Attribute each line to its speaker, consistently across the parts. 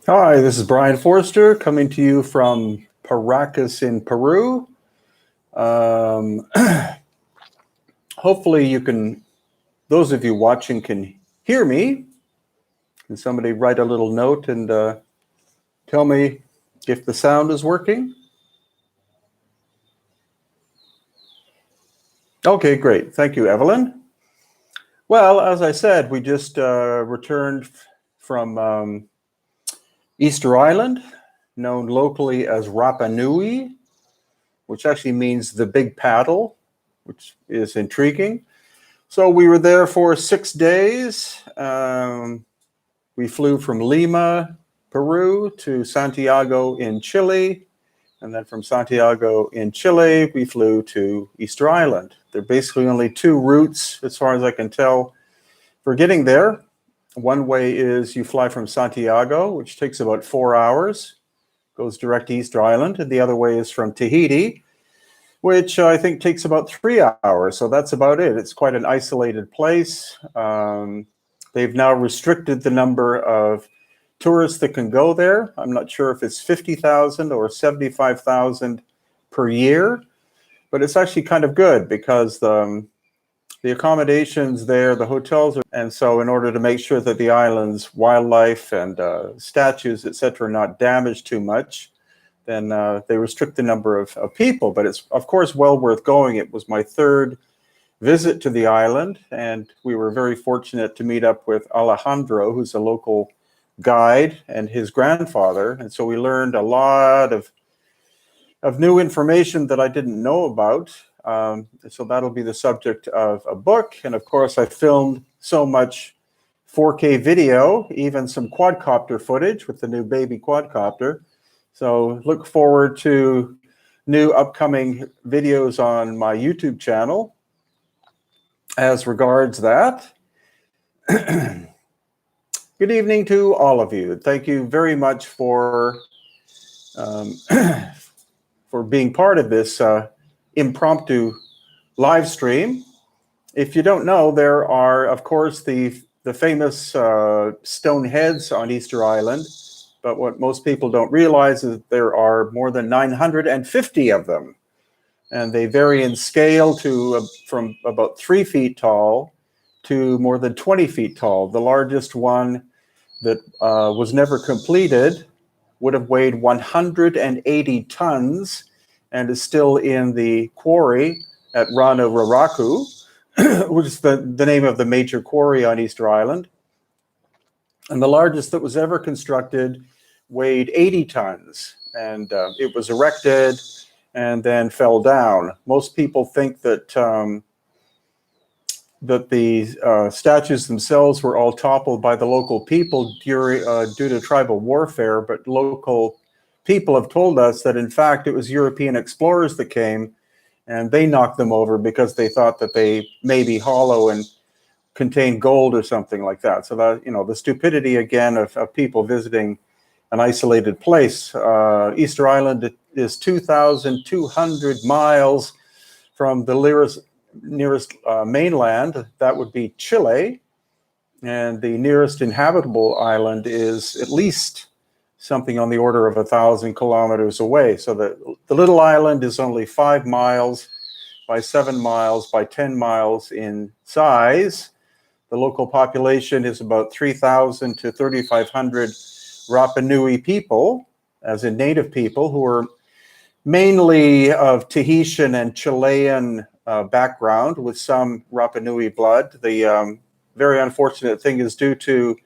Speaker 1: Hi, this is Brian Forster coming to you from Paracas in Peru. Um, Hopefully those of you watching can hear me. Can somebody write a little note and tell me if the sound is working? Okay, great. Thank you, Evelyn. Well, as I said, we just returned from Easter Island, known locally as Rapa Nui, which actually means the big paddle, which is intriguing. So we were there for 6 days. We flew from Lima, Peru, to Santiago in Chile. And then from Santiago in Chile, we flew to Easter Island. There are basically only two routes, as far as I can tell, for getting there. One way is you fly from Santiago, which takes about 4 hours, goes direct to Easter Island. And the other way is from Tahiti, which I think takes about 3 hours. So that's about it. It's quite an isolated place. They've now restricted the number of tourists that can go there. I'm not sure if it's 50,000 or 75,000 per year, but it's actually kind of good because the accommodations there, the hotels and so in order to make sure that the island's wildlife and statues, etc., are not damaged too much, then they restrict the number of people. But it's, of course, well worth going. It was my third visit to the island, and we were very fortunate to meet up with Alejandro, who's a local guide, and his grandfather. And so we learned a lot of new information that I didn't know about. So that'll be the subject of a book. And of course, I filmed so much 4K video, even some quadcopter footage with the new baby quadcopter. So look forward to new upcoming videos on my YouTube channel. As regards that, good evening to all of you. Thank you very much for being part of this impromptu live stream. If you don't know, there are, of course, the famous stone heads on Easter Island. But what most people don't realize is that there are more than 950 of them. And they vary in scale to from about 3 feet tall to more than 20 feet tall. The largest one that was never completed would have weighed 180 tons and is still in the quarry at Rana Raraku, which is the name of the major quarry on Easter Island. And the largest that was ever constructed weighed 80 tons, and it was erected and then fell down. Most people think that that the statues themselves were all toppled by the local people due to tribal warfare, but local people have told us that in fact it was European explorers that came and they knocked them over because they thought that they may be hollow and contain gold or something like that. So that, the stupidity again of people visiting an isolated place. Easter Island is 2,200 miles from the nearest mainland. That would be Chile. And the nearest inhabitable island is at least something on the order of 1,000 kilometers away. So the little island is only 5 miles by 7 miles by 10 miles in size. The local population is about 3,000 to 3,500 Rapa Nui people, as in native people, who are mainly of Tahitian and Chilean background with some Rapa Nui blood. The very unfortunate thing is due to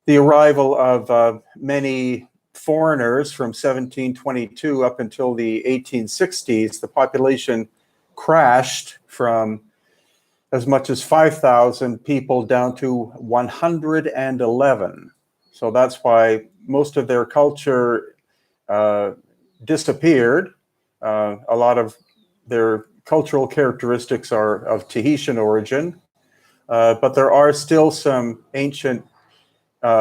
Speaker 1: the arrival of many foreigners from 1722 up until the 1860s, the population crashed from as much as 5,000 people down to 111. So that's why most of their culture disappeared. A lot of their cultural characteristics are of Tahitian origin, but there are still some ancient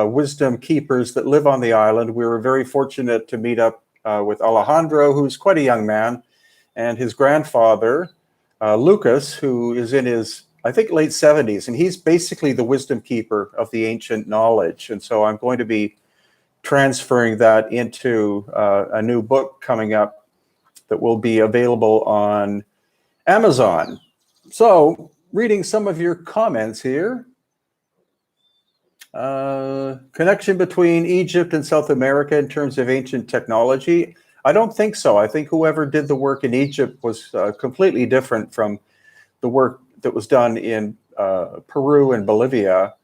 Speaker 1: wisdom keepers that live on the island. We were very fortunate to meet up with Alejandro, who's quite a young man, and his grandfather, Lucas, who is in his, I think, late 70s, and he's basically the wisdom keeper of the ancient knowledge. And so I'm going to be transferring that into a new book coming up that will be available on Amazon. So, reading some of your comments here. Connection between Egypt and South America in terms of ancient technology? I don't think so. I think whoever did the work in Egypt was completely different from the work that was done in Peru and Bolivia.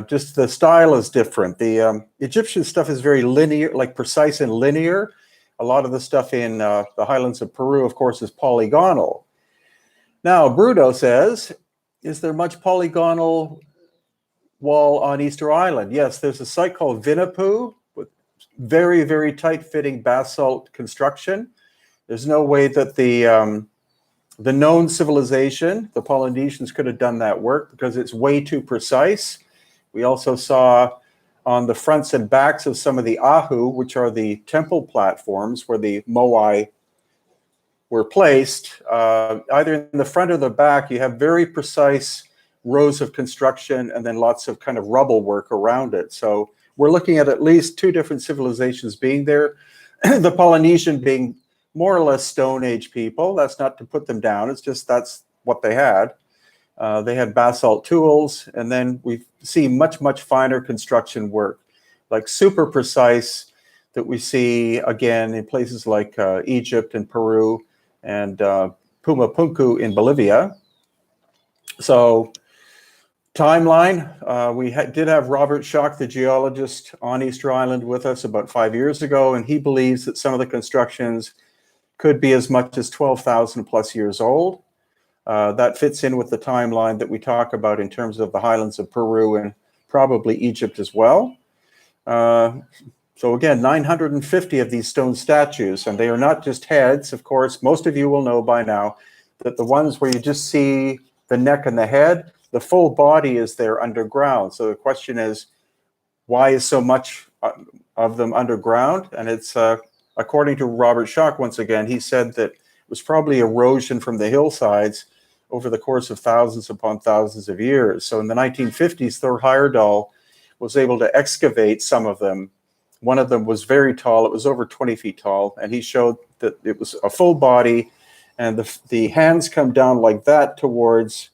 Speaker 1: Just the style is different. The Egyptian stuff is very linear, like precise and linear. A lot of the stuff in the highlands of Peru, of course, is polygonal. Now, Bruno says, is there much polygonal wall on Easter Island? Yes, there's a site called Vinapoo with very, very tight-fitting basalt construction. There's no way that the known civilization, the Polynesians, could have done that work because it's way too precise. We also saw on the fronts and backs of some of the ahu, which are the temple platforms where the moai were placed, either in the front or the back, you have very precise rows of construction and then lots of kind of rubble work around it. So we're looking at least two different civilizations being there. The Polynesian being more or less Stone Age people. That's not to put them down. It's just that's what they had. They had basalt tools, and then we see much, much finer construction work, like super precise, that we see again in places like Egypt and Peru and Pumapunku in Bolivia. So timeline, we did have Robert Schoch, the geologist, on Easter Island with us about 5 years ago, and he believes that some of the constructions could be as much as 12,000 plus years old. That fits in with the timeline that we talk about in terms of the highlands of Peru and probably Egypt as well. So again, 950 of these stone statues, and they are not just heads, of course. Most of you will know by now that the ones where you just see the neck and the head, the full body is there underground. So the question is, why is so much of them underground? And it's, according to Robert Schoch, once again, he said that it was probably erosion from the hillsides over the course of thousands upon thousands of years. So in the 1950s, Thor Heyerdahl was able to excavate some of them. One of them was very tall. It was over 20 feet tall. And he showed that it was a full body. And the hands come down like that towards,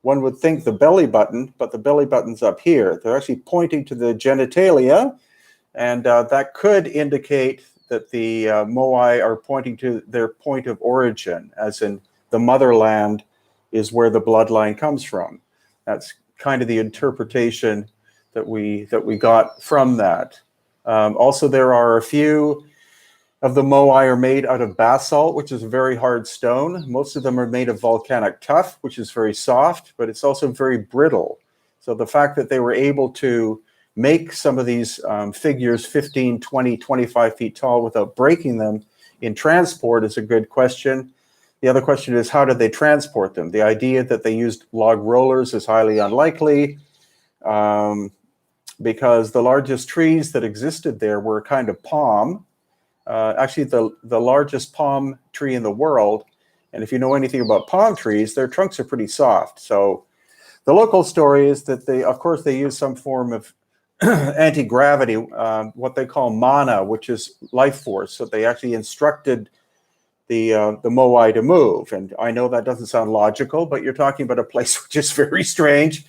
Speaker 1: one would think, the belly button, but the belly button's up here. They're actually pointing to the genitalia. And that could indicate that the moai are pointing to their point of origin, as in the motherland is where the bloodline comes from. That's kind of the interpretation that we got from that. Also, there are a few of the moai are made out of basalt, which is a very hard stone. Most of them are made of volcanic tuff, which is very soft, but it's also very brittle. So the fact that they were able to make some of these figures 15, 20, 25 feet tall without breaking them in transport is a good question. The other question is, how did they transport them? The idea that they used log rollers is highly unlikely, because the largest trees that existed there were a kind of palm. Actually, the largest palm tree in the world, and if you know anything about palm trees, their trunks are pretty soft. So the local story is that of course, they use some form of anti-gravity, what they call mana, which is life force. So they actually instructed the moai to move. And I know that doesn't sound logical, but you're talking about a place which is very strange.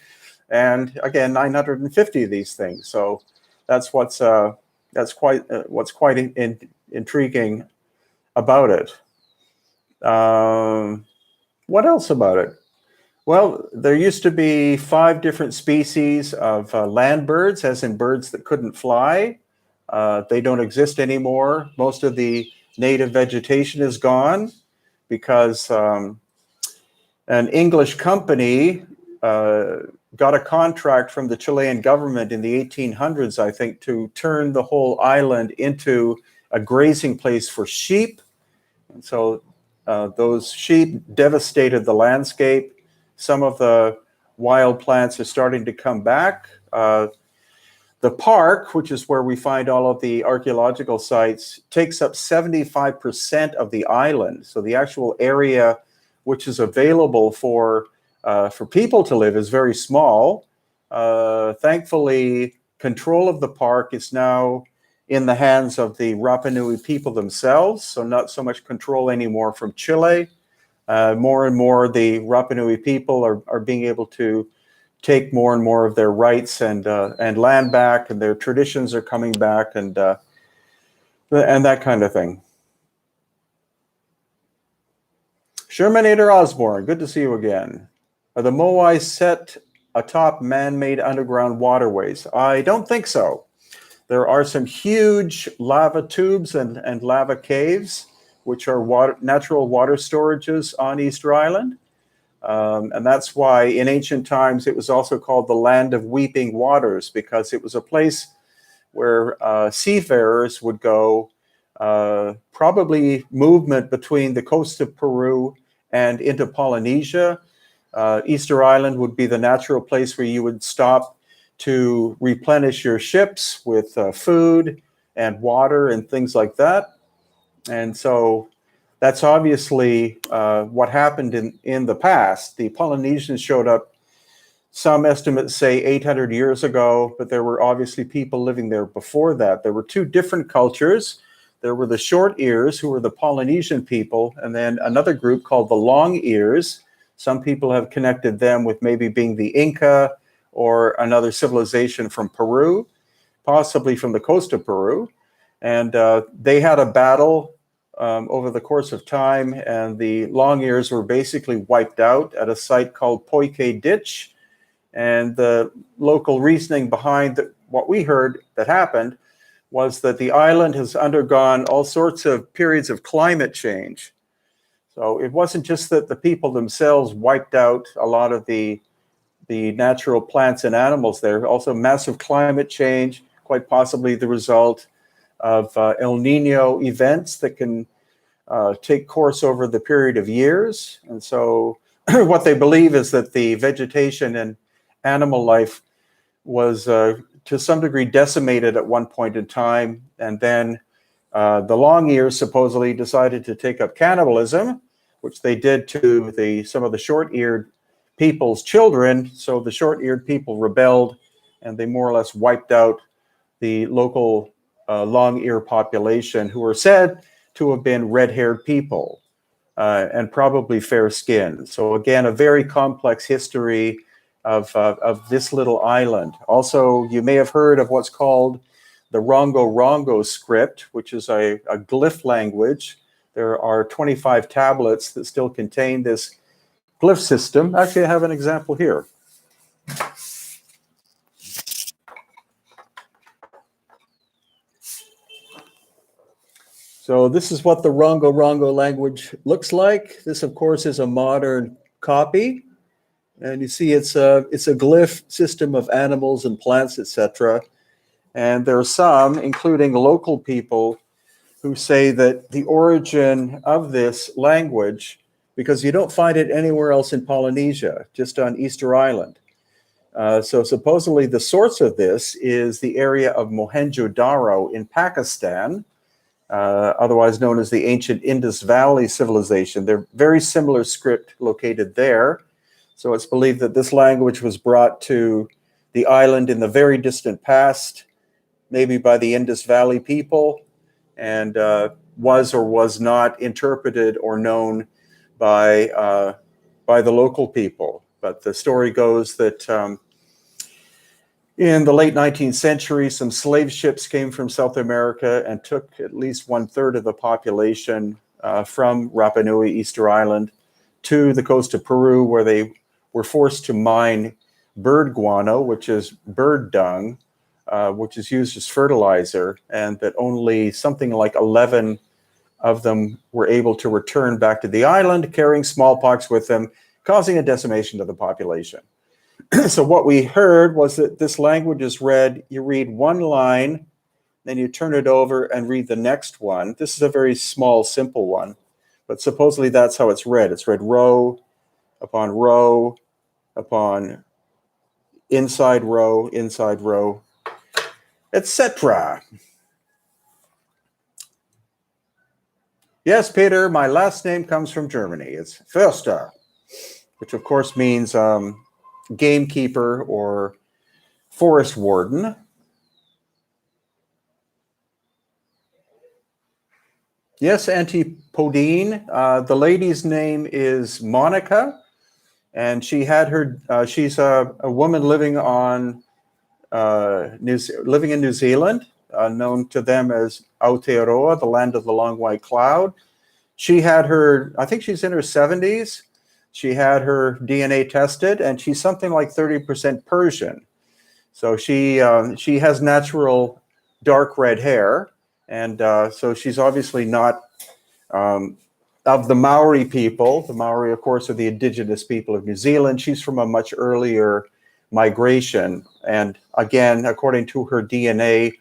Speaker 1: And again, 950 of these things. So that's what's quite intriguing about it. What else about it? Well, there used to be 5 different species of land birds, as in birds that couldn't fly. They don't exist anymore. Most of the native vegetation is gone because an English company got a contract from the Chilean government in the 1800s, I think, to turn the whole island into a grazing place for sheep. And so those sheep devastated the landscape. Some of the wild plants are starting to come back. The park, which is where we find all of the archaeological sites, takes up 75% of the island. So the actual area which is available for people to live is very small. Thankfully, control of the park is now in the hands of the Rapa Nui people themselves, so not so much control anymore from Chile. More and more, the Rapa Nui people are being able to take more and more of their rights and land back, and their traditions are coming back, and that kind of thing. Shermanator Osborne, good to see you again. Are the Moai set atop man-made underground waterways? I don't think so. There are some huge lava tubes and lava caves, which are natural water storages on Easter Island. And that's why in ancient times it was also called the Land of Weeping Waters, because it was a place where seafarers would go, probably movement between the coast of Peru and into Polynesia. Easter Island would be the natural place where you would stop to replenish your ships with food and water and things like that. And so that's obviously what happened in the past. The Polynesians showed up, some estimates say 800 years ago, but there were obviously people living there before that. There were two different cultures. There were the short ears, who were the Polynesian people, and then another group called the long ears. Some people have connected them with maybe being the Inca or another civilization from Peru, possibly from the coast of Peru. And they had a battle over the course of time, and the long ears were basically wiped out at a site called Poike Ditch. And the local reasoning behind what we heard that happened was that the island has undergone all sorts of periods of climate change. So it wasn't just that the people themselves wiped out a lot of the natural plants and animals there, also massive climate change, quite possibly the result of El Nino events that can take course over the period of years. And so what they believe is that the vegetation and animal life was to some degree decimated at one point in time. And then the long ears supposedly decided to take up cannibalism, which they did to some of the short-eared people's children. So the short-eared people rebelled, and they more or less wiped out the local long-ear population, who were said to have been red-haired people and probably fair-skinned. So again, a very complex history of this little island. Also, you may have heard of what's called the Rongo Rongo script, which is a glyph language. There are 25 tablets that still contain this glyph system. Actually, I have an example here. So this is what the Rongo Rongo language looks like. This, of course, is a modern copy. And you see it's a glyph system of animals and plants, etc. And there are some, including local people, who say that the origin of this language, because you don't find it anywhere else in Polynesia, just on Easter Island. So supposedly the source of this is the area of Mohenjo-Daro in Pakistan, otherwise known as the ancient Indus Valley civilization. They're very similar script located there. So it's believed that this language was brought to the island in the very distant past, maybe by the Indus Valley people, and was or was not interpreted or known by the local people. But the story goes that in the late 19th century, some slave ships came from South America and took at least 1/3 of the population from Rapa Nui, Easter Island, to the coast of Peru, where they were forced to mine bird guano, which is bird dung, which is used as fertilizer, and that only something like 11 of them were able to return back to the island, carrying smallpox with them, causing a decimation of the population. So what we heard was that this language is read, you read one line, then you turn it over and read the next one. This is a very small, simple one, but supposedly that's how it's read. It's read row upon inside row, etc. Yes, Peter, my last name comes from Germany. It's Förster, which of course means gamekeeper or forest warden. Yes, Antipodine. The lady's name is Monica, and she had her. She's a woman living on living in New Zealand, known to them as Aotearoa, the land of the long white cloud. She had her. I think she's in her 70s. She had her DNA tested, and she's something like 30% Persian. So she has natural dark red hair, and so she's obviously not of the Maori people. The Maori, of course, are the indigenous people of New Zealand. She's from a much earlier migration, and again, according to her DNA,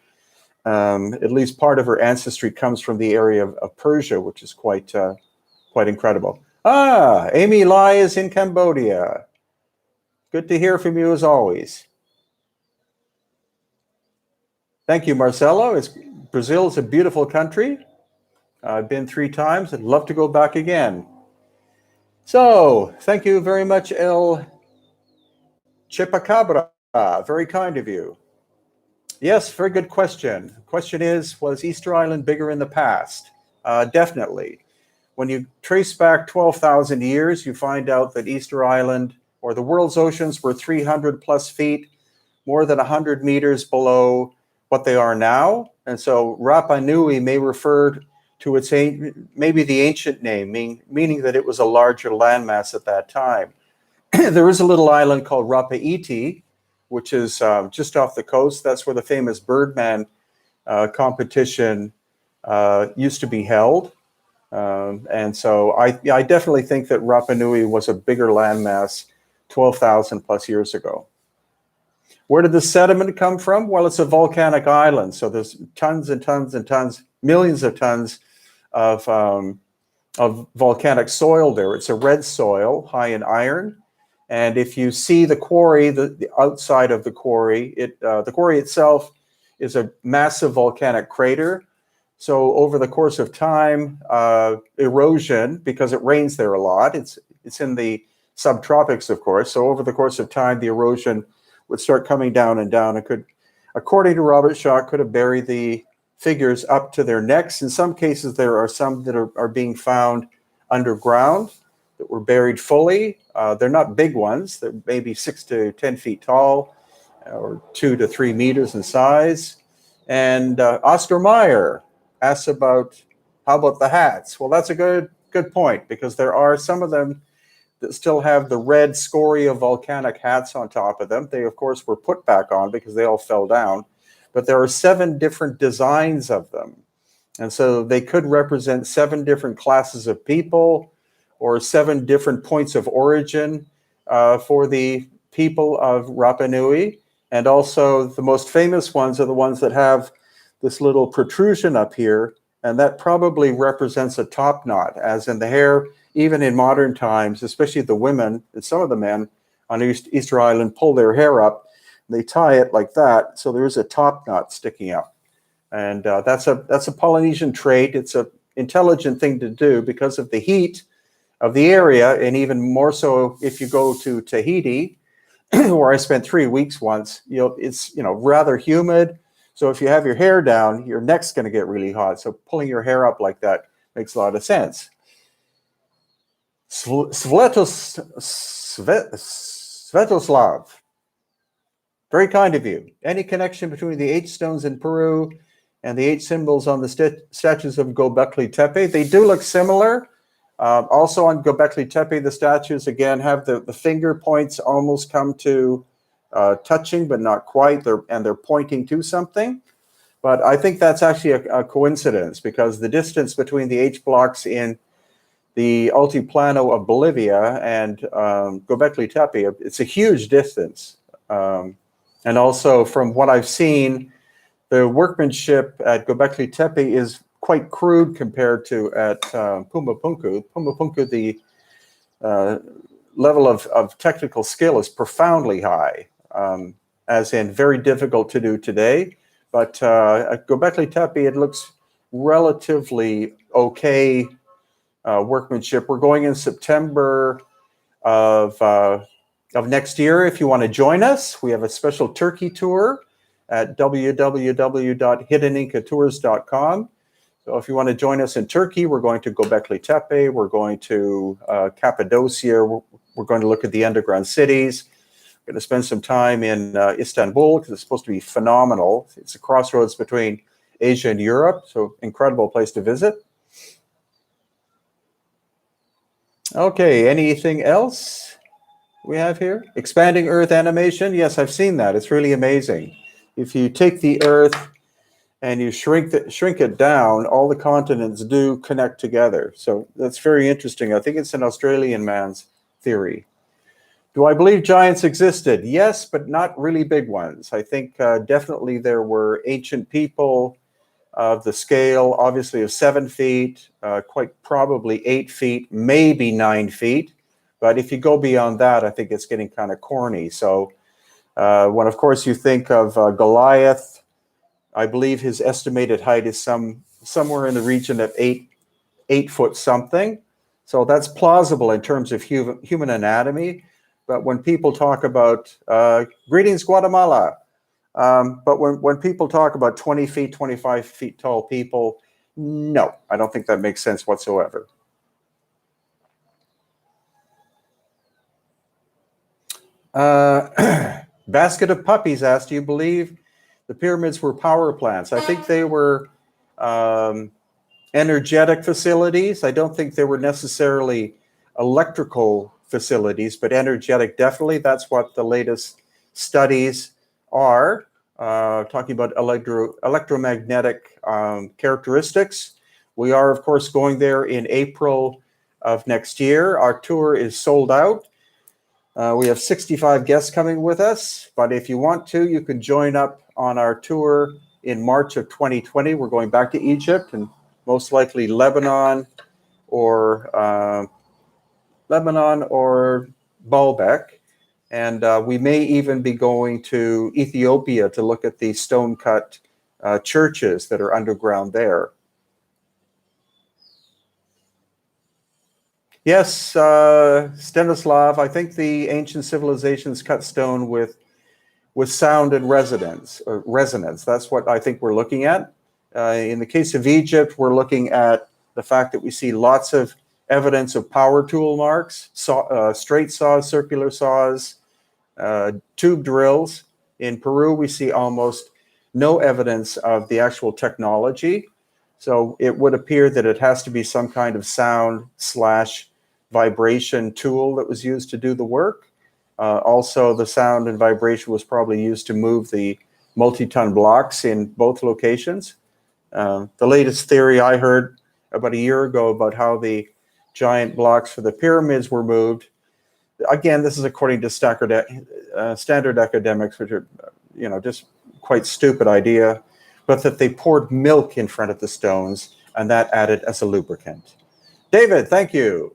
Speaker 1: at least part of her ancestry comes from the area of Persia, which is quite incredible. Ah, Amy Lai is in Cambodia. Good to hear from you as always. Thank you, Marcelo. Brazil is a beautiful country. I've been 3 times. I'd love to go back again. So, thank you very much, El Chipacabra. Very kind of you. Yes, very good question. The question is, was Easter Island bigger in the past? Definitely. When you trace back 12,000 years, you find out that Easter Island, or the world's oceans, were 300 plus feet, more than 100 meters below what they are now. And so Rapa Nui may refer to its maybe the ancient name, meaning that it was a larger landmass at that time. There is a little island called Rapa Iti, which is just off the coast. That's where the famous Birdman competition used to be held. And so I definitely think that Rapa Nui was a bigger landmass 12,000 plus years ago. Where did the sediment come from? Well, it's a volcanic island. So there's tons and tons and tons, millions of tons of volcanic soil there. It's a red soil, high in iron. And if you see the quarry, the outside of the quarry, the quarry itself is a massive volcanic crater. So over the course of time, erosion, because it rains there a lot, it's in the subtropics, of course. So over the course of time, the erosion would start coming down and down. It could, according to Robert Shaw, could have buried the figures up to their necks. In some cases, there are some that are being found underground that were buried fully. They're not big ones. They're maybe 6 to 10 feet tall, or 2 to 3 meters in size. And Oscar Meyer asks about, how about the hats? Well, that's a good point, because there are some of them that still have the red scoria volcanic hats on top of them. They, of course, were put back on because they all fell down. But there are 7 different designs of them. And so they could represent 7 different classes of people, or 7 different points of origin for the people of Rapa Nui. And also the most famous ones are the ones that have this little protrusion up here, and that probably represents a top knot, as in the hair, even in modern times, especially the women and some of the men on Easter Island pull their hair up, they tie it like that, so there is a top knot sticking up. And that's a Polynesian trait. It's an intelligent thing to do because of the heat of the area, and even more so if you go to Tahiti, where I spent 3 weeks once. It's rather humid. So if you have your hair down, your neck's going to get really hot. So pulling your hair up like that makes a lot of sense. Svetoslav, very kind of you. Any connection between the H stones in Peru and the H symbols on the statues of Göbekli Tepe? They do look similar. Also on Göbekli Tepe, the statues, again, have the finger points almost come to touching, but not quite. They're pointing to something. But I think that's actually a coincidence, because the distance between the H blocks in the Altiplano of Bolivia and Göbekli Tepe, it's a huge distance. And also, from what I've seen, the workmanship at Göbekli Tepe is quite crude compared to at Pumapunku. Pumapunku, the level of technical skill is profoundly high, as in very difficult to do today. But at Göbekli Tepe, it looks relatively okay workmanship. We're going in September of next year. If you want to join us, we have a special Turkey tour at www.hiddenincatours.com. So if you want to join us in Turkey, we're going to Göbekli Tepe, we're going to Cappadocia, we're going to look at the underground cities. We're going to spend some time in Istanbul because it's supposed to be phenomenal. It's a crossroads between Asia and Europe, so incredible place to visit. Okay, anything else we have here? Expanding Earth animation. Yes, I've seen that. It's really amazing. If you take the Earth and you shrink it down, all the continents do connect together. So that's very interesting. I think it's an Australian man's theory. Do I believe giants existed? Yes, but not really big ones. I think definitely there were ancient people of the scale, obviously, of 7 feet, quite probably 8 feet, maybe 9 feet. But if you go beyond that, I think it's getting kind of corny. So when, of course, you think of Goliath, I believe his estimated height is somewhere in the region of 8 foot something. So that's plausible in terms of human anatomy. But when people talk about, greetings, Guatemala. But when people talk about 20 feet, 25 feet tall people, no, I don't think that makes sense whatsoever. Basket of Puppies asked, do you believe the pyramids were power plants? I think they were energetic facilities. I don't think they were necessarily electrical facilities, but energetic, definitely. That's what the latest studies are, talking about electromagnetic characteristics. We are, of course, going there in April of next year. Our tour is sold out. We have 65 guests coming with us, but if you want to, you can join up on our tour in March of 2020. We're going back to Egypt and most likely Lebanon or Baalbek. And we may even be going to Ethiopia to look at the stone-cut churches that are underground there. Yes, Stanislav, I think the ancient civilizations cut stone with sound and resonance. That's what I think we're looking at. In the case of Egypt, we're looking at the fact that we see lots of evidence of power tool marks, straight saws, circular saws, tube drills. In Peru, we see almost no evidence of the actual technology. So it would appear that it has to be some kind of sound/vibration tool that was used to do the work. Also, the sound and vibration was probably used to move the multi-ton blocks in both locations. The latest theory I heard about a year ago about how the giant blocks for the pyramids were moved. Again, this is according to standard academics, which are, just quite stupid idea, but that they poured milk in front of the stones and that added as a lubricant. David, thank you.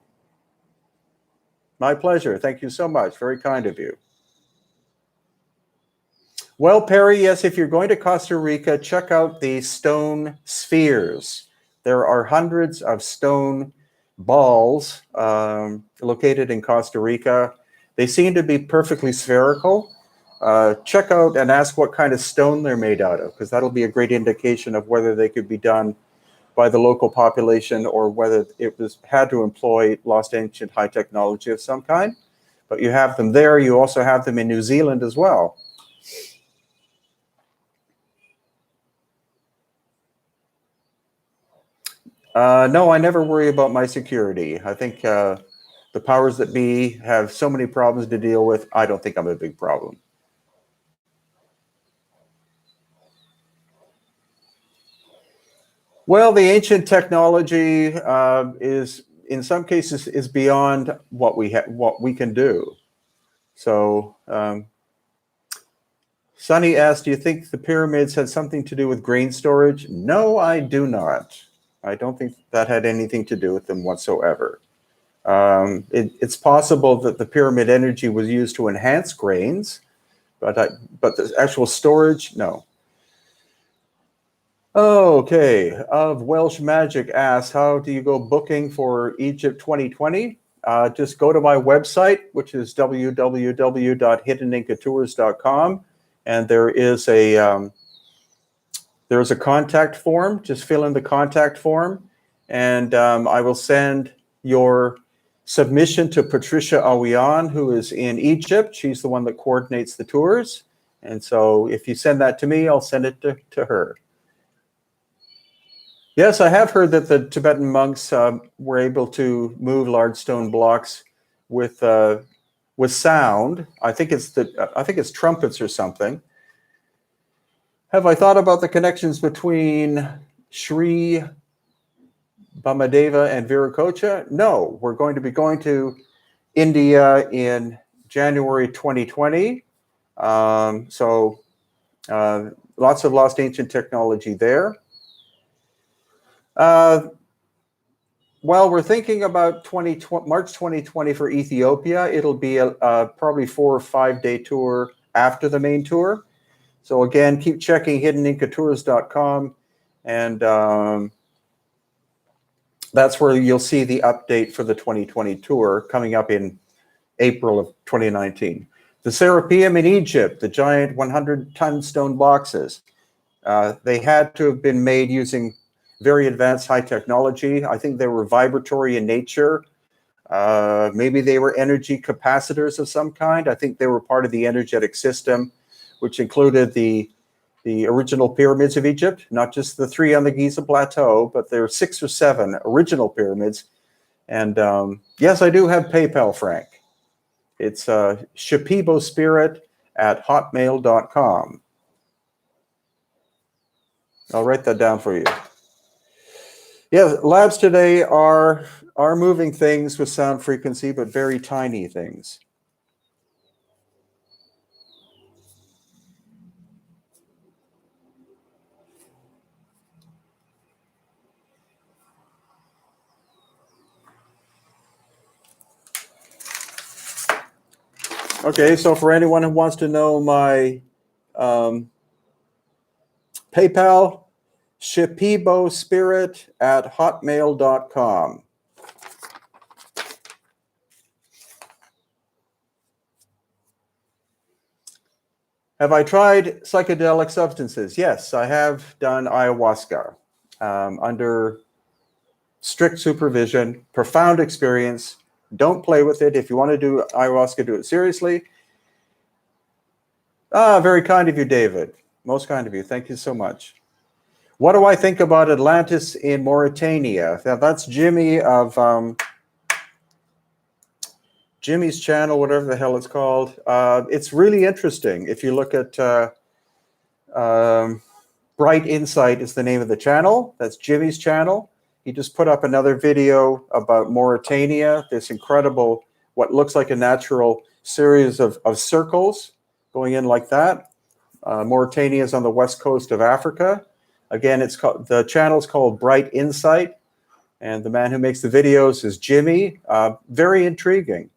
Speaker 1: My pleasure. Thank you so much. Very kind of you. Well, Perry, yes, if you're going to Costa Rica, check out the stone spheres. There are hundreds of stone balls located in Costa Rica. They seem to be perfectly spherical. Check out and ask what kind of stone they're made out of, because that'll be a great indication of whether they could be done by the local population or whether it had to employ lost ancient high technology of some kind. But you have them there. You also have them in New Zealand as well. No, I never worry about my security. I think the powers that be have so many problems to deal with. I don't think I'm a big problem. Well, the ancient technology is, in some cases, is beyond what we can do. So, Sunny asked, do you think the pyramids had something to do with grain storage? No, I do not. I don't think that had anything to do with them whatsoever. It's possible that the pyramid energy was used to enhance grains, but the actual storage, no. Okay, of Welsh Magic asks, how do you go booking for Egypt 2020? Just go to my website, which is www.hiddenincatours.com, and there is There's a contact form. Just fill in the contact form, and I will send your submission to Patricia Awian, who is in Egypt. She's the one that coordinates the tours. And so if you send that to me, I'll send it to her. Yes, I have heard that the Tibetan monks were able to move large stone blocks with sound. I think it's trumpets or something. Have I thought about the connections between Sri Bhamadeva and Viracocha? No, we're going to be going to India in January 2020. So lots of lost ancient technology there. While we're thinking about March 2020 for Ethiopia, it'll be a probably 4 or 5 day tour after the main tour. So again, keep checking hiddenincatours.com, and that's where you'll see the update for the 2020 tour coming up in April of 2019. The Serapeum in Egypt, the giant 100-ton stone boxes, they had to have been made using very advanced high technology. I think they were vibratory in nature. Maybe they were energy capacitors of some kind. I think they were part of the energetic system, which included the original pyramids of Egypt, not just the 3 on the Giza Plateau, but there are 6 or 7 original pyramids. And yes, I do have PayPal, Frank. It's shapibospirit@hotmail.com. I'll write that down for you. Yeah, labs today are moving things with sound frequency, but very tiny things. Okay, so for anyone who wants to know my PayPal, shapibospirit@hotmail.com. Have I tried psychedelic substances? Yes, I have done ayahuasca under strict supervision, profound experience. Don't play with it. If you want to do ayahuasca, do it seriously. Very kind of you, David. Most kind of you. Thank you so much. What do I think about Atlantis in Mauritania? That's Jimmy of Jimmy's channel, whatever the hell it's called. It's really interesting. If you look at Bright Insight is the name of the channel. That's Jimmy's channel. He just put up another video about Mauritania, this incredible, what looks like a natural series of circles going in like that. Mauritania is on the west coast of Africa. Again, the channel is called Bright Insight, and the man who makes the videos is Jimmy. Very intriguing.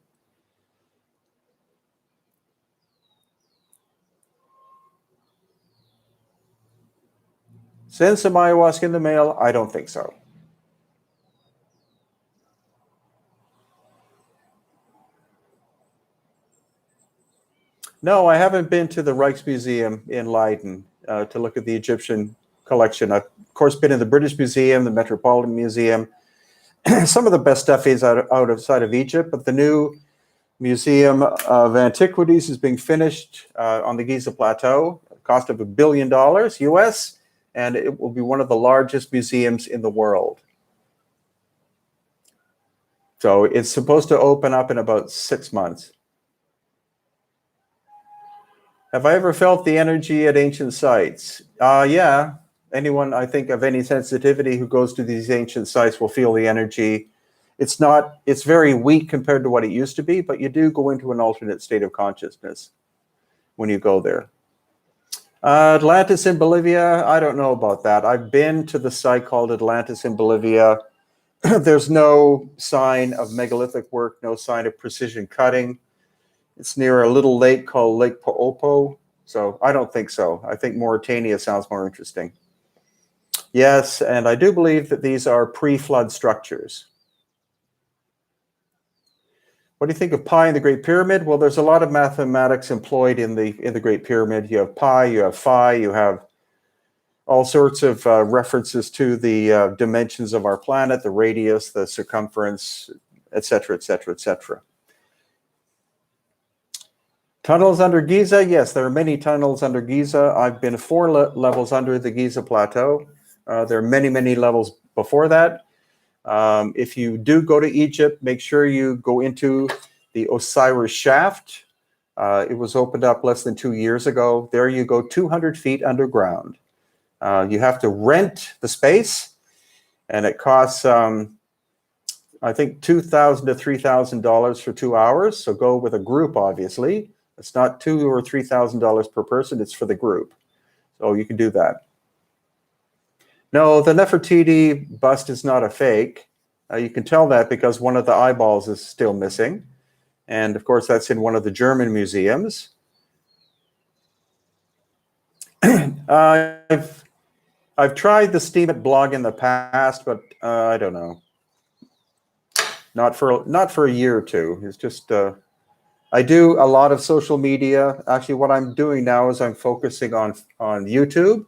Speaker 1: Send some ayahuasca in the mail? I don't think so. No, I haven't been to the Rijksmuseum in Leiden to look at the Egyptian collection. I've, of course, been in the British Museum, the Metropolitan Museum. Some of the best stuff is outside of Egypt, but the new Museum of Antiquities is being finished on the Giza Plateau, cost of $1 billion US, and it will be one of the largest museums in the world. So it's supposed to open up in about 6 months. Have I ever felt the energy at ancient sites? Yeah. Anyone, I think, of any sensitivity who goes to these ancient sites will feel the energy. It's very weak compared to what it used to be, but you do go into an alternate state of consciousness when you go there. Atlantis in Bolivia, I don't know about that. I've been to the site called Atlantis in Bolivia. There's no sign of megalithic work, no sign of precision cutting. It's near a little lake called Lake Poopo, so I don't think so. I think Mauritania sounds more interesting. Yes, and I do believe that these are pre-flood structures. What do you think of pi in the Great Pyramid? Well, there's a lot of mathematics employed in the Great Pyramid. You have pi, you have phi, you have all sorts of references to the dimensions of our planet, the radius, the circumference, etc., etc., etc. Tunnels under Giza, yes, there are many tunnels under Giza. I've been 4 levels under the Giza Plateau. There are many, many levels before that. If you do go to Egypt, make sure you go into the Osiris Shaft. It was opened up less than 2 years ago. There you go 200 feet underground. You have to rent the space, and it costs, I think, $2,000 to $3,000 for 2 hours. So go with a group, obviously. It's not $2,000 or $3,000 per person. It's for the group. So you can do that. No, the Nefertiti bust is not a fake. You can tell that because one of the eyeballs is still missing. And of course, that's in one of the German museums. I've tried the Steemit blog in the past, but I don't know. Not for a year or two. It's just I do a lot of social media. Actually, what I'm doing now is I'm focusing on YouTube,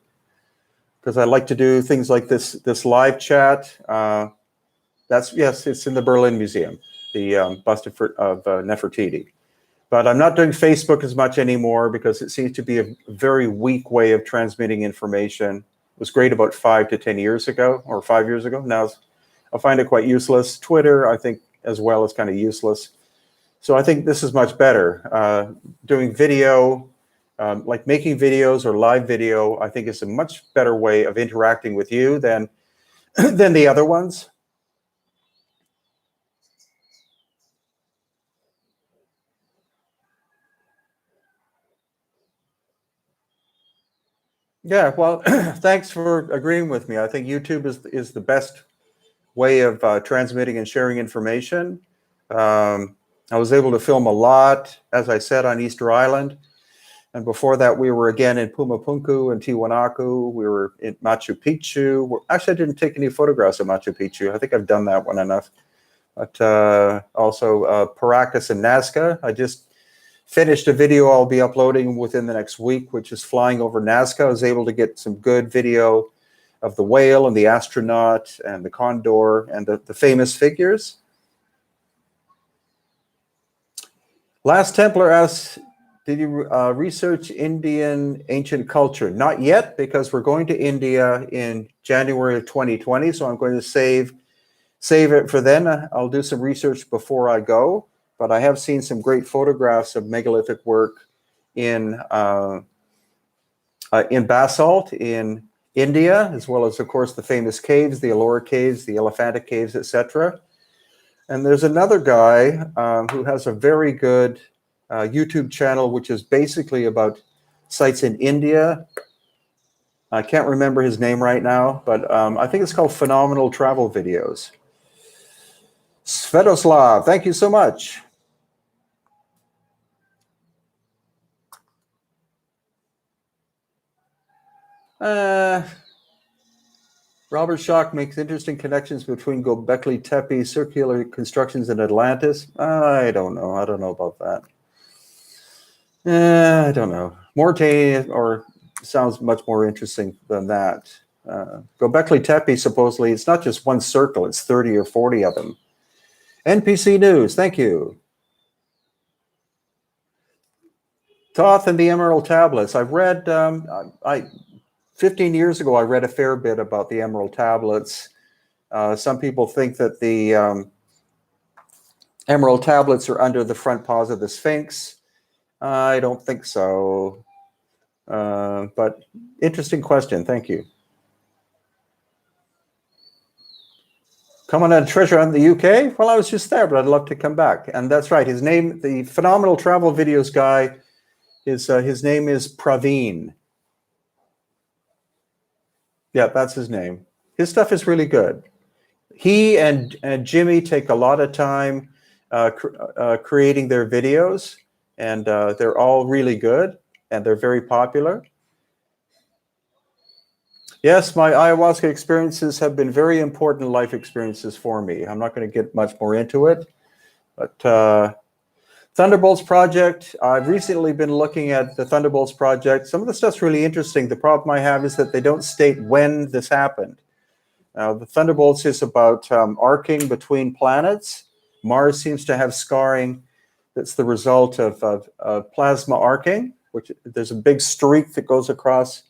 Speaker 1: because I like to do things like this live chat. Yes, it's in the Berlin Museum, the bust of Nefertiti. But I'm not doing Facebook as much anymore because it seems to be a very weak way of transmitting information. It was great about 5 to 10 years ago, or 5 years ago. Now I find it quite useless. Twitter, I think, as well, is kind of useless. So I think this is much better. Doing video, like making videos or live video, I think is a much better way of interacting with you than the other ones. Yeah, well, thanks for agreeing with me. I think YouTube is the best way of transmitting and sharing information. I was able to film a lot, as I said, on Easter Island. And before that, we were again in Pumapunku and Tiwanaku. We were in Machu Picchu. Actually, I didn't take any photographs of Machu Picchu. I think I've done that one enough. But also Paracas and Nazca. I just finished a video I'll be uploading within the next week, which is flying over Nazca. I was able to get some good video of the whale and the astronaut and the condor and the famous figures. Last Templar asks, did you research Indian ancient culture? Not yet, because we're going to India in January of 2020. So I'm going to save it for then. I'll do some research before I go. But I have seen some great photographs of megalithic work in basalt in India, as well as, of course, the famous caves, the Ellora caves, the Elephanta caves, etc. And there's another guy who has a very good YouTube channel, which is basically about sites in India. I can't remember his name right now, but I think it's called Phenomenal Travel Videos. Svetoslav, thank you so much. Robert Schock makes interesting connections between Göbekli Tepe circular constructions in Atlantis. I don't know. I don't know about that. I don't know. Mauritania or sounds much more interesting than that. Göbekli Tepe, supposedly, it's not just one circle. It's 30 or 40 of them. NPC News, thank you. Thoth and the Emerald Tablets. I've read, 15 years ago, I read a fair bit about the Emerald Tablets. Some people think that the Emerald Tablets are under the front paws of the Sphinx. I don't think so. But interesting question. Thank you. Coming on Treasure on the UK? Well, I was just there, but I'd love to come back. And that's right. His name, the Phenomenal Travel Videos guy, his name is Praveen. Yeah, that's his name. His stuff is really good. He and Jimmy take a lot of time creating their videos, and they're all really good, and they're very popular. Yes, my ayahuasca experiences have been very important life experiences for me. I'm not going to get much more into it, but Thunderbolts project. I've recently been looking at the Thunderbolts project. Some of the stuff's really interesting. The problem I have is that they don't state when this happened. The Thunderbolts is about arcing between planets. Mars seems to have scarring that's the result of plasma arcing, which there's a big streak that goes across,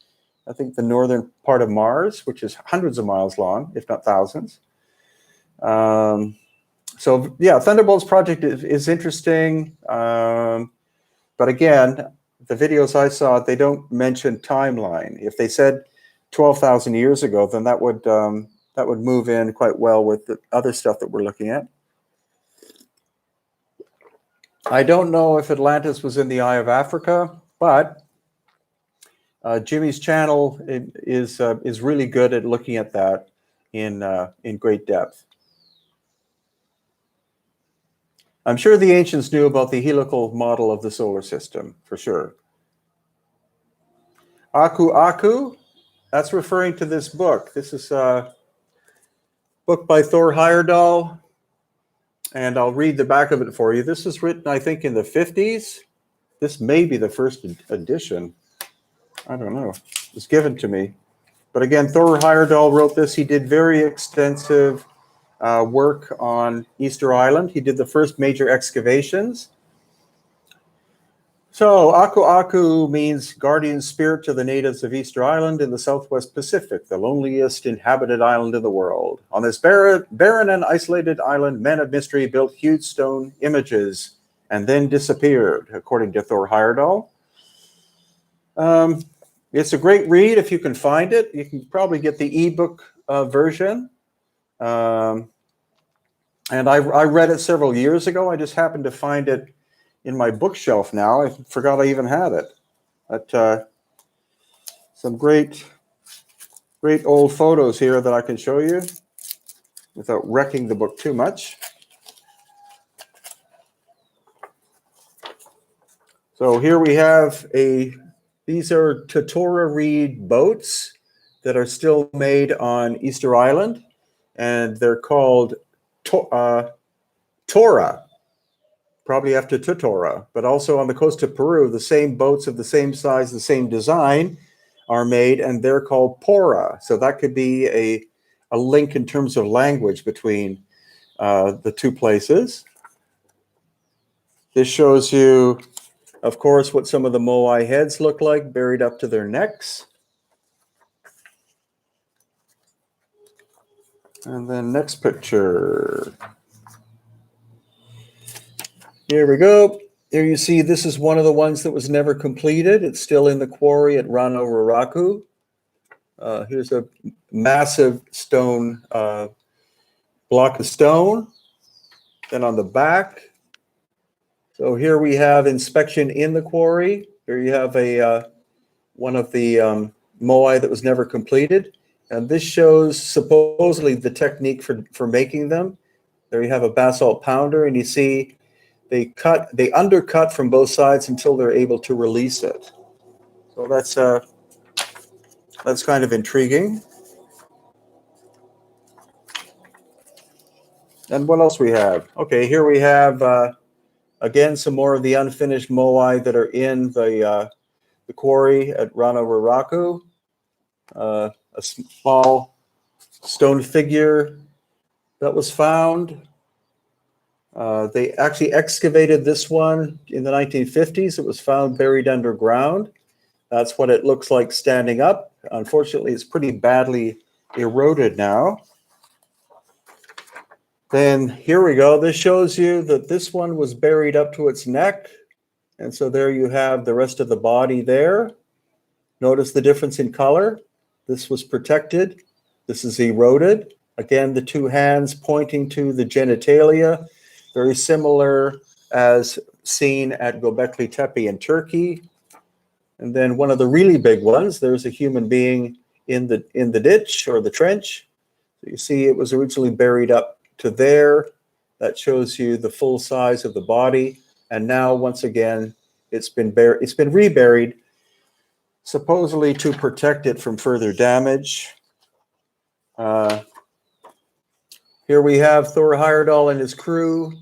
Speaker 1: I think, the northern part of Mars, which is hundreds of miles long, if not thousands. So yeah, Thunderbolts project is interesting. But again, the videos I saw, they don't mention timeline. If they said 12,000 years ago, then that would move in quite well with the other stuff that we're looking at. I don't know if Atlantis was in the Eye of Africa, but Jimmy's channel is really good at looking at that in great depth. I'm sure the ancients knew about the helical model of the solar system, for sure. Aku Aku, that's referring to this book. This is a book by Thor Heyerdahl, and I'll read the back of it for you. This was written, I think, in the 50s. This may be the first edition. I don't know. It was given to me. But again, Thor Heyerdahl wrote this. He did very extensive work on Easter Island. He did the first major excavations. So Aku Aku means guardian spirit to the natives of Easter Island in the Southwest Pacific, the loneliest inhabited island in the world. On this barren and isolated island, men of mystery built huge stone images and then disappeared, according to Thor Heyerdahl. It's a great read if you can find it. You can probably get the ebook version. And I read it several years ago. I just happened to find it in my bookshelf now. I forgot I even had it. But some great old photos here that I can show you without wrecking the book too much. So here we have these are Totora Reed boats that are still made on Easter Island, and they're called Tora, probably after Totora, but also on the coast of Peru, the same boats of the same size, the same design are made, and they're called Pora. So that could be a link in terms of language between the two places. This shows you, of course, what some of the Moai heads look like, buried up to their necks. And then next picture. Here we go. Here you see this is one of the ones that was never completed. It's still in the quarry at Rano Raraku. Here's a massive stone, block of stone. Then on the back. So here we have inspection in the quarry. Here you have one of the moai that was never completed. And this shows supposedly the technique for making them. There you have a basalt pounder, and you see they undercut from both sides until they're able to release it. So that's kind of intriguing. And what else we have? Okay, here we have again some more of the unfinished moai that are in the quarry at Rano Raraku. A small stone figure that was found. They actually excavated this one in the 1950s. It was found buried underground. That's what it looks like standing up. Unfortunately, it's pretty badly eroded now. Then here we go. This shows you that this one was buried up to its neck. And so there you have the rest of the body there. Notice the difference in color. This was protected. This is eroded. Again, the two hands pointing to the genitalia, very similar as seen at Göbekli Tepe in Turkey. And then one of the really big ones, there's a human being in the ditch or the trench. So you see it was originally buried up to there. That shows you the full size of the body. And now, once again, it's been reburied, supposedly to protect it from further damage. Here we have Thor Heyerdahl and his crew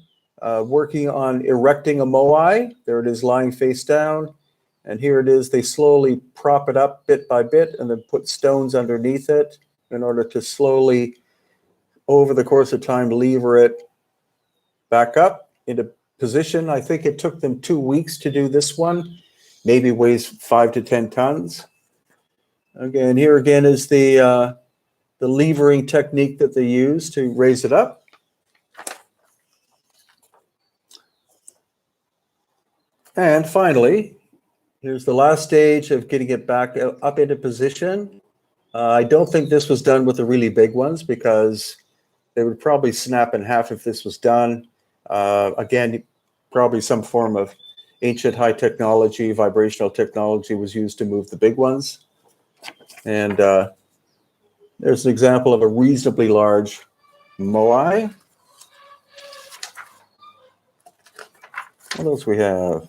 Speaker 1: working on erecting a moai. There it is lying face down. And here it is. They slowly prop it up bit by bit and then put stones underneath it in order to slowly, over the course of time, lever it back up into position. I think it took them 2 weeks to do this one. Maybe weighs 5 to 10 tons. Again, here again is the levering technique that they use to raise it up. And finally, here's the last stage of getting it back up into position. I don't think this was done with the really big ones because they would probably snap in half if this was done. Again, probably some form of ancient high technology, vibrational technology was used to move the big ones. And there's an example of a reasonably large moai. What else we have?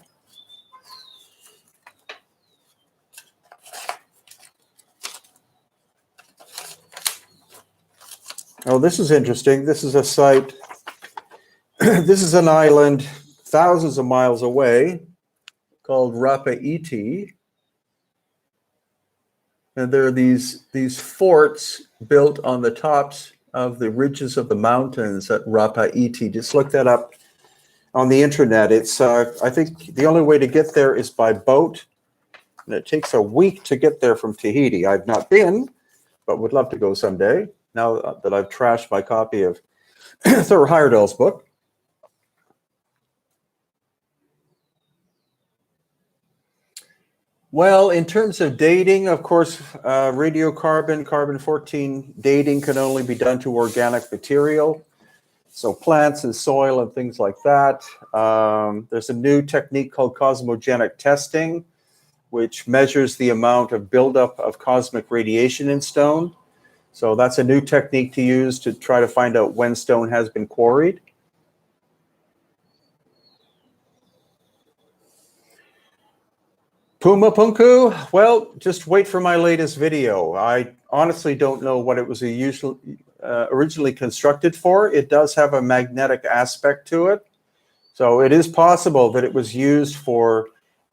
Speaker 1: Oh, this is interesting. This is a site. This is an island thousands of miles away called Rapa Iti. And there are these forts built on the tops of the ridges of the mountains at Rapa Iti. Just look that up on the internet. It's I think the only way to get there is by boat, and it takes a week to get there from Tahiti. I've not been, but would love to go someday, now that I've trashed my copy of Thor Heyerdahl's book. Well, in terms of dating, of course, radiocarbon, carbon-14 dating can only be done to organic material. So plants and soil and things like that. There's a new technique called cosmogenic testing, which measures the amount of buildup of cosmic radiation in stone. So that's a new technique to use to try to find out when stone has been quarried. Puma Punku, well, just wait for my latest video. I honestly don't know what it was originally constructed for. It does have a magnetic aspect to it. So it is possible that it was used for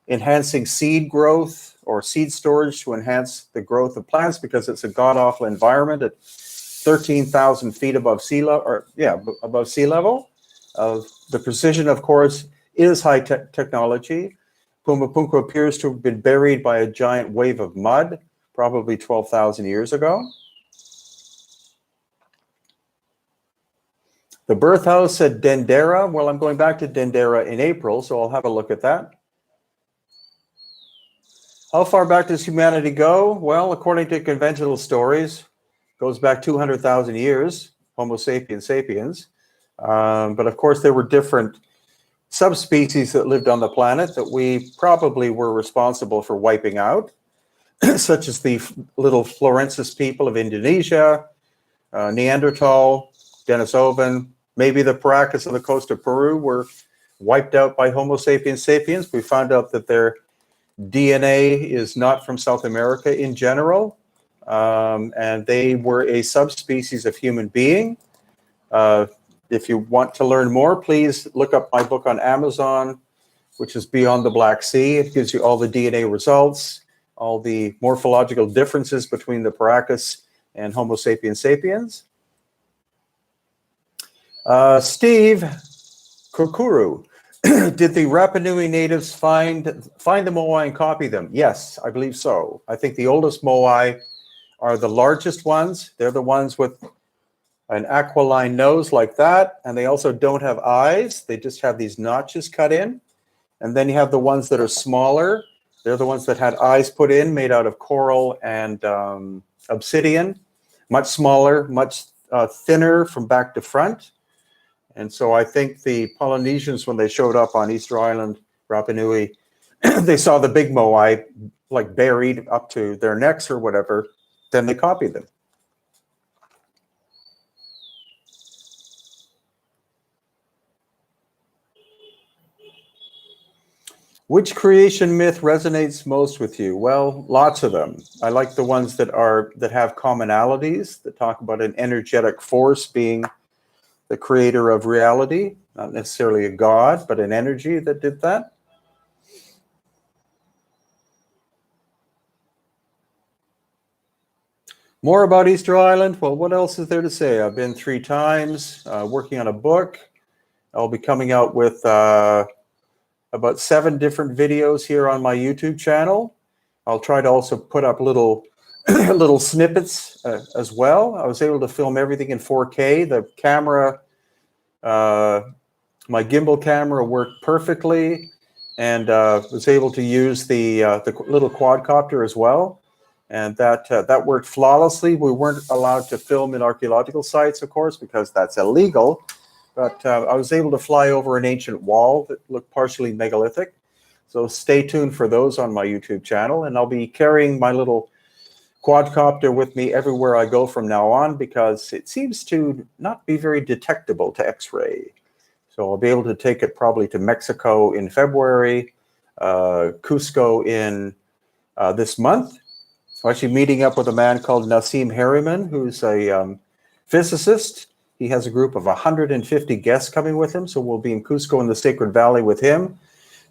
Speaker 1: enhancing seed growth or seed storage to enhance the growth of plants because it's a god-awful environment at 13,000 feet above sea level, or yeah, above sea level. The precision, of course, is high technology. Puma Punku appears to have been buried by a giant wave of mud, probably 12,000 years ago. The birth house at Dendera, well, I'm going back to Dendera in April, so I'll have a look at that. How far back does humanity go? Well, according to conventional stories, it goes back 200,000 years, Homo sapiens sapiens. But of course, there were different subspecies that lived on the planet that we probably were responsible for wiping out, such as the little Florensis people of Indonesia, Neanderthal, Denisovan, maybe the Paracas on the coast of Peru were wiped out by Homo sapiens sapiens. We found out that their DNA is not from South America in general, and they were a subspecies of human being. If you want to learn more, please look up my book on Amazon, which is Beyond the Black Sea. It gives you all the DNA results, all the morphological differences between the Paracas and Homo sapiens sapiens. Steve Kokuru, did the Rapa Nui natives find the moai and copy them? Yes, I believe so. I think the oldest moai are the largest ones. They're the ones with an aquiline nose like that, and they also don't have eyes. They just have these notches cut in. And then you have the ones that are smaller. They're the ones that had eyes put in, made out of coral and obsidian, much smaller, much thinner from back to front. And so I think the Polynesians, when they showed up on Easter Island, Rapa Nui, they saw the big moai like buried up to their necks or whatever, then they copied them. Which creation myth resonates most with you? Well, lots of them. I like the ones that have commonalities, that talk about an energetic force being the creator of reality, not necessarily a god, but an energy that did that. More about Easter Island. Well, what else is there to say? I've been 3 times working on a book. I'll be coming out with about 7 different videos here on my YouTube channel. I'll try to also put up little little snippets as well. I was able to film everything in 4K. The camera, my gimbal camera worked perfectly, and was able to use the little quadcopter as well. And that worked flawlessly. We weren't allowed to film in archaeological sites, of course, because that's illegal. But I was able to fly over an ancient wall that looked partially megalithic. So stay tuned for those on my YouTube channel. And I'll be carrying my little quadcopter with me everywhere I go from now on, because it seems to not be very detectable to X-ray. So I'll be able to take it probably to Mexico in February, Cusco in this month. I'm actually meeting up with a man called Nassim Harriman, who's a physicist. He has a group of 150 guests coming with him, so we'll be in Cusco in the Sacred Valley with him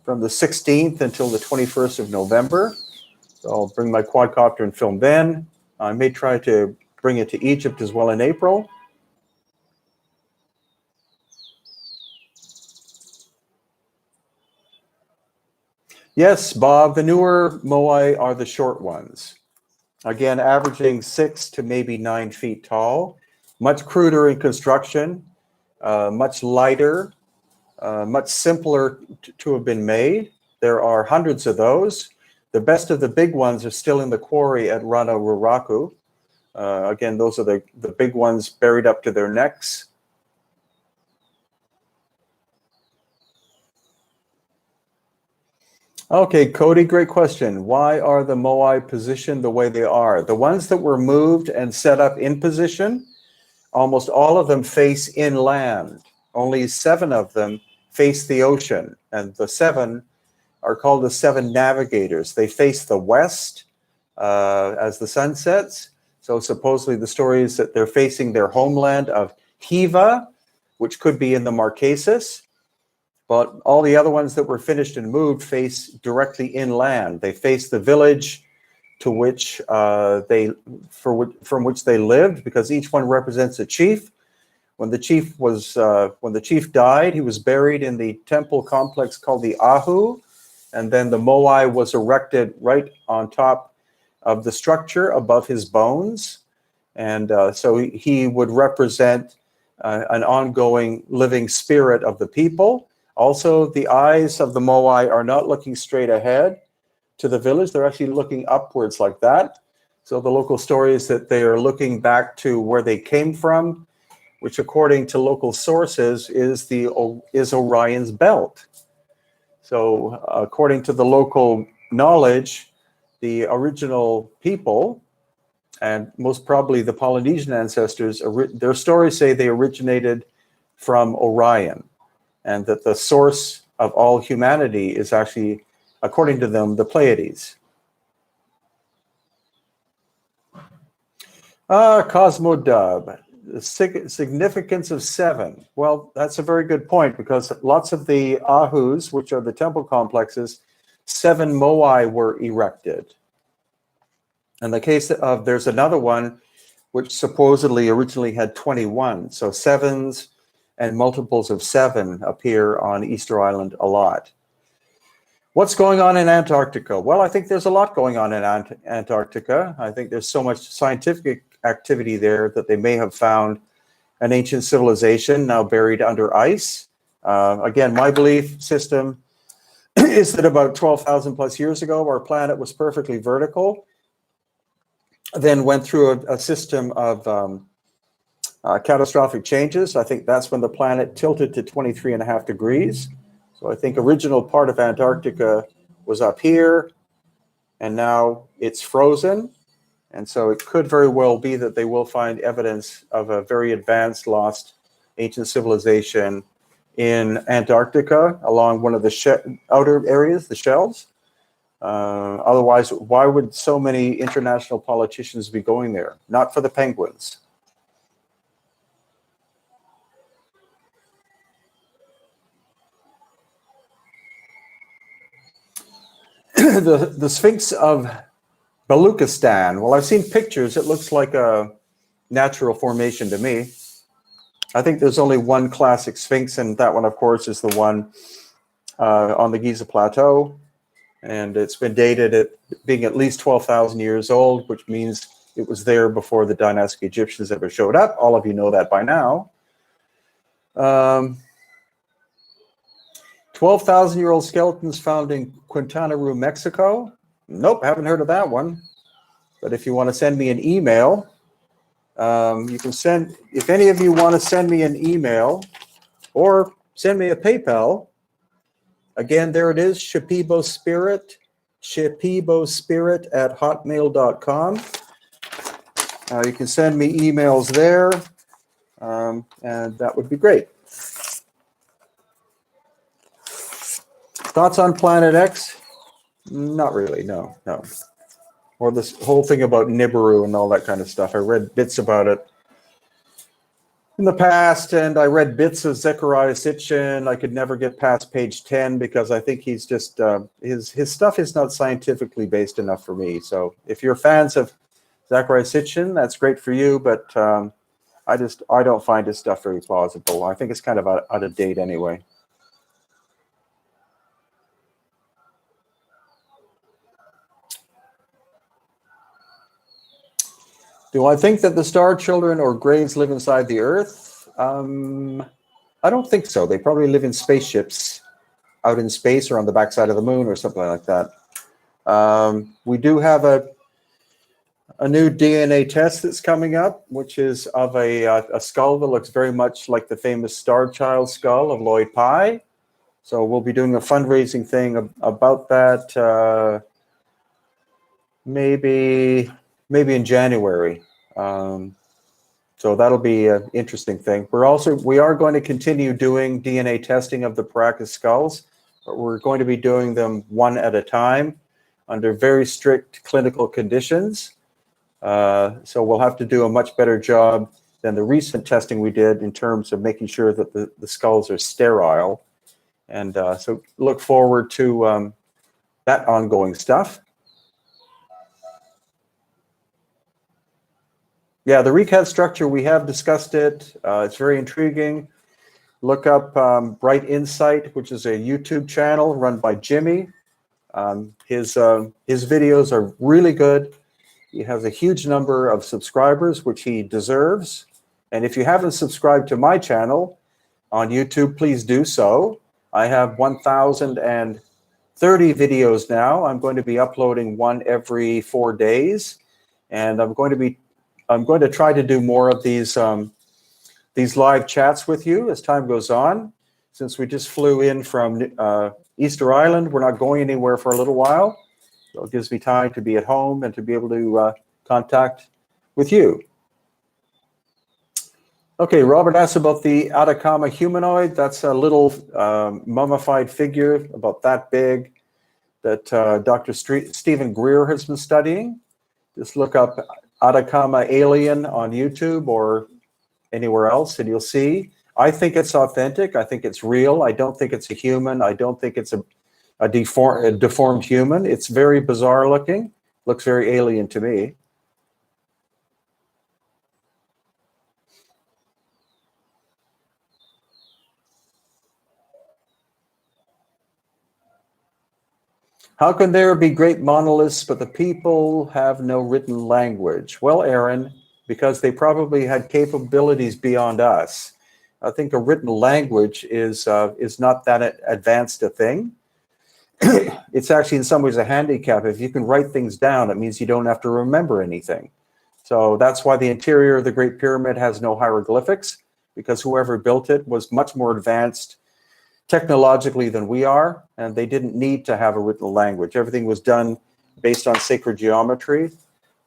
Speaker 1: from the 16th until the 21st of November. So I'll bring my quadcopter and film then. I may try to bring it to Egypt as well in April. Yes, Bob, the newer moai are the short ones. Again, averaging 6 to maybe 9 feet tall. Much cruder in construction, much lighter, much simpler to have been made. There are hundreds of those. The best of the big ones are still in the quarry at Rana Ruraku. Again, those are the big ones buried up to their necks. Okay, Cody, great question. Why are the moai positioned the way they are? The ones that were moved and set up in position, almost all of them face inland. Only 7 of them face the ocean, and the 7 are called the 7 navigators. They face the west as the sun sets. So supposedly the story is that they're facing their homeland of Hiva, which could be in the Marquesas. But all the other ones that were finished and moved face directly inland. They face the village to which from which they lived, because each one represents a chief. When the chief died, he was buried in the temple complex called the Ahu, and then the moai was erected right on top of the structure above his bones, and so he would represent an ongoing living spirit of the people. Also, the eyes of the moai are not looking straight ahead to the village. They're actually looking upwards like that. So the local story is that they are looking back to where they came from, which according to local sources is Orion's belt. So according to the local knowledge, the original people, and most probably the Polynesian ancestors, their stories say they originated from Orion, and that the source of all humanity is actually, according to them, the Pleiades. Cosmodub, the significance of 7. Well, that's a very good point, because lots of the Ahus, which are the temple complexes, 7 moai were erected. In the case of, there's another one which supposedly originally had 21. So 7s and multiples of 7 appear on Easter Island a lot. What's going on in Antarctica? Well, I think there's a lot going on in Antarctica. I think there's so much scientific activity there that they may have found an ancient civilization now buried under ice. Again, my belief system is that about 12,000 plus years ago, our planet was perfectly vertical, then went through a system of catastrophic changes. I think that's when the planet tilted to 23.5 degrees. So I think original part of Antarctica was up here, and now it's frozen. And so it could very well be that they will find evidence of a very advanced lost ancient civilization in Antarctica along one of the outer areas, the shelves. Otherwise, why would so many international politicians be going there? Not for the penguins. the Sphinx of Baluchistan. Well, I've seen pictures. It looks like a natural formation to me. I think there's only one classic Sphinx, and that one, of course, is the one on the Giza Plateau. And it's been dated at being at least 12,000 years old, which means it was there before the dynastic Egyptians ever showed up. All of you know that by now. 12,000-year-old skeletons found in Quintana Roo, Mexico. Nope, haven't heard of that one. But if you want to send me an email, you can send, if any of you want to send me an email or send me a PayPal, again, there it is, Shipibo Spirit at hotmail.com. You can send me emails there, and that would be great. Thoughts on Planet X? Not really, no. Or this whole thing about Nibiru and all that kind of stuff. I read bits about it in the past, and I read bits of Zecharia Sitchin. I could never get past page 10 because I think he's just, his stuff is not scientifically based enough for me. So if you're fans of Zecharia Sitchin, that's great for you, but I don't find his stuff very plausible. I think it's kind of out of date anyway. Do I think that the star children or graves live inside the Earth? I don't think so. They probably live in spaceships out in space or on the backside of the moon or something like that. We do have a new DNA test that's coming up, which is of a skull that looks very much like the famous Star Child skull of Lloyd Pye. So we'll be doing a fundraising thing about that maybe in January. So that'll be an interesting thing. We are going to continue doing DNA testing of the Paracas skulls, but we're going to be doing them one at a time under very strict clinical conditions. So we'll have to do a much better job than the recent testing we did in terms of making sure that the skulls are sterile. And so look forward to that ongoing stuff. Yeah, the recap structure, we have discussed it. It's very intriguing. Look up Bright Insight, which is a YouTube channel run by Jimmy. His videos are really good. He has a huge number of subscribers, which he deserves. And if you haven't subscribed to my channel on YouTube, please do so. I have 1,030 videos now. I'm going to be uploading one every 4 days. And I'm going to try to do more of these live chats with you as time goes on. Since we just flew in from Easter Island, we're not going anywhere for a little while. So it gives me time to be at home and to be able to contact with you. Okay, Robert asked about the Atacama humanoid. That's a little mummified figure about that big that Dr. Stephen Greer has been studying. Just look up Atacama alien on YouTube or anywhere else and you'll see. I think it's authentic. I think it's real. I don't think it's a human. I don't think it's a deformed human. It's very bizarre looking. Looks very alien to me. How can there be great monoliths, but the people have no written language? Well, Aaron, because they probably had capabilities beyond us. I think a written language is not that advanced a thing. It's actually in some ways a handicap. If you can write things down, it means you don't have to remember anything. So that's why the interior of the Great Pyramid has no hieroglyphics, because whoever built it was much more advanced technologically than we are, and they didn't need to have a written language. Everything was done based on sacred geometry.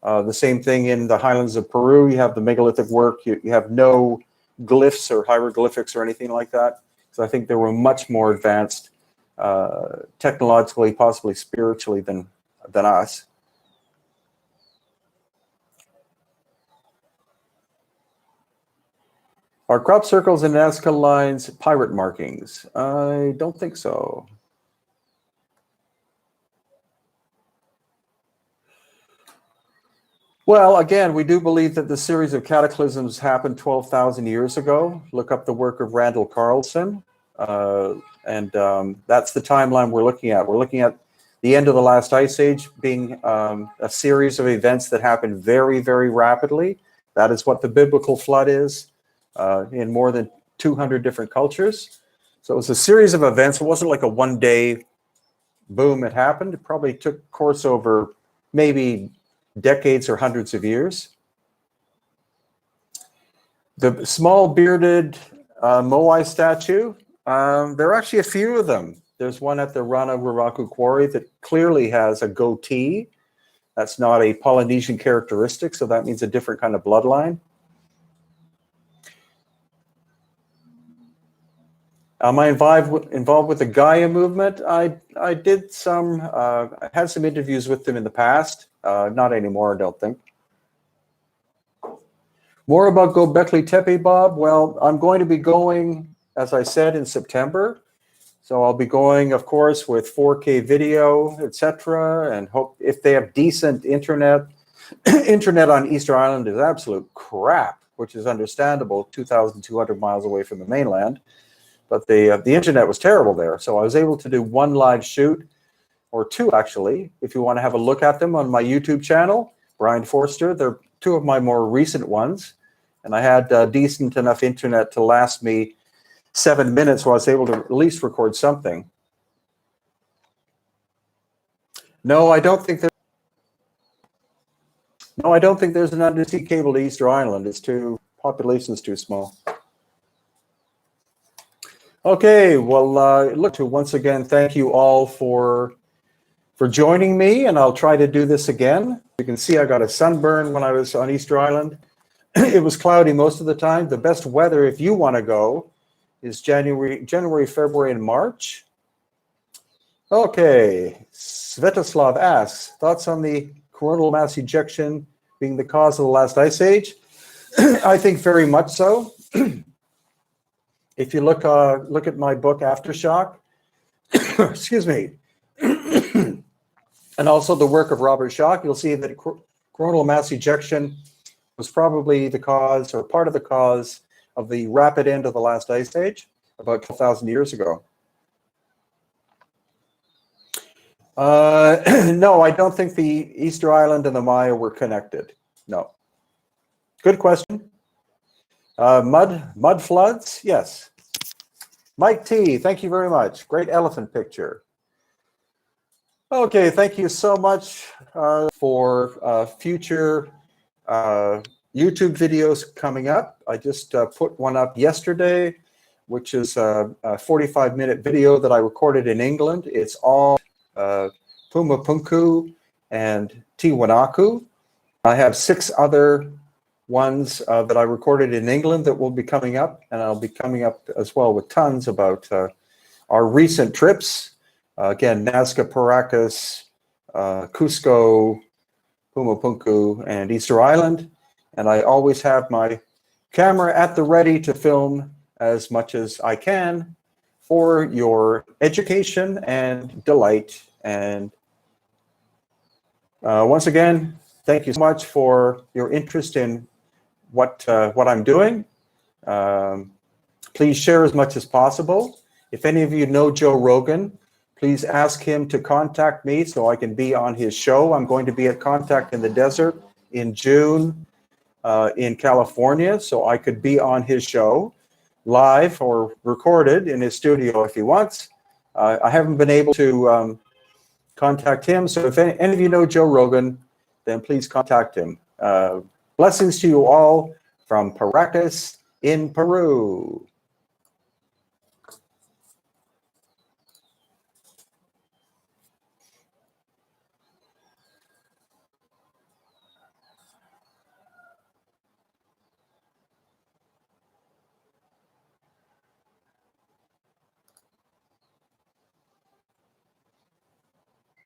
Speaker 1: The same thing in the highlands of Peru. You have the megalithic work. You have no glyphs or hieroglyphics or anything like that. So I think they were much more advanced technologically, possibly spiritually than us. Are crop circles and Nazca lines pirate markings? I don't think so. Well, again, we do believe that the series of cataclysms happened 12,000 years ago. Look up the work of Randall Carlson, and that's the timeline we're looking at. We're looking at the end of the last ice age being a series of events that happened very, very rapidly. That is what the biblical flood is in more than 200 different cultures. So it was a series of events. It wasn't like a one-day boom, it happened. It probably took course over maybe decades or hundreds of years. The small bearded Moai statue, there are actually a few of them. There's one at the Rana Raraku Quarry that clearly has a goatee. That's not a Polynesian characteristic, so that means a different kind of bloodline. Am I involved with the Gaia movement? I did some, I had some interviews with them in the past. Not anymore, I don't think. More about Göbekli Tepe, Bob. Well, I'm going to be going, as I said, in September. So I'll be going, of course, with 4K video, etc. And hope if they have decent internet. Internet on Easter Island is absolute crap, which is understandable, 2,200 miles away from the mainland. But the internet was terrible there. So I was able to do one live shoot, or two actually, if you want to have a look at them on my YouTube channel, Brian Forster. They're two of my more recent ones. And I had decent enough internet to last me 7 minutes, so I was able to at least record something. No, I don't think there's an undersea cable to Easter Island. It's population is too small. Okay, well, look, to once again thank you all for joining me, and I'll try to do this again. You can see I got a sunburn when I was on Easter Island. It was cloudy most of the time. The best weather, if you want to go, is January, February, and March. Okay, Svetoslav asks, thoughts on the coronal mass ejection being the cause of the last ice age? I think very much so. If you look at my book, Aftershock, excuse me, and also the work of Robert Schoch, you'll see that coronal mass ejection was probably the cause, or part of the cause, of the rapid end of the last ice age about 12,000 years ago. No, I don't think the Easter Island and the Maya were connected. No. Good question. Mud floods? Yes. Mike T, thank you very much. Great elephant picture. Okay, thank you so much for future YouTube videos coming up. I just put one up yesterday, which is a 45-minute video that I recorded in England. It's all Pumapunku and Tiwanaku. I have 6 other ones that I recorded in England that will be coming up, and I'll be coming up as well with tons about our recent trips. Again, Nazca, Paracas, Cusco, Pumapunku, and Easter Island. And I always have my camera at the ready to film as much as I can for your education and delight. And once again, thank you so much for your interest in what I'm doing. Please share as much as possible. If any of you know Joe Rogan, please ask him to contact me so I can be on his show. I'm going to be at Contact in the Desert in June in California, so I could be on his show live or recorded in his studio if he wants. I haven't been able to contact him, so if any of you know Joe Rogan, then please contact him. Blessings to you all from Paracas in Peru.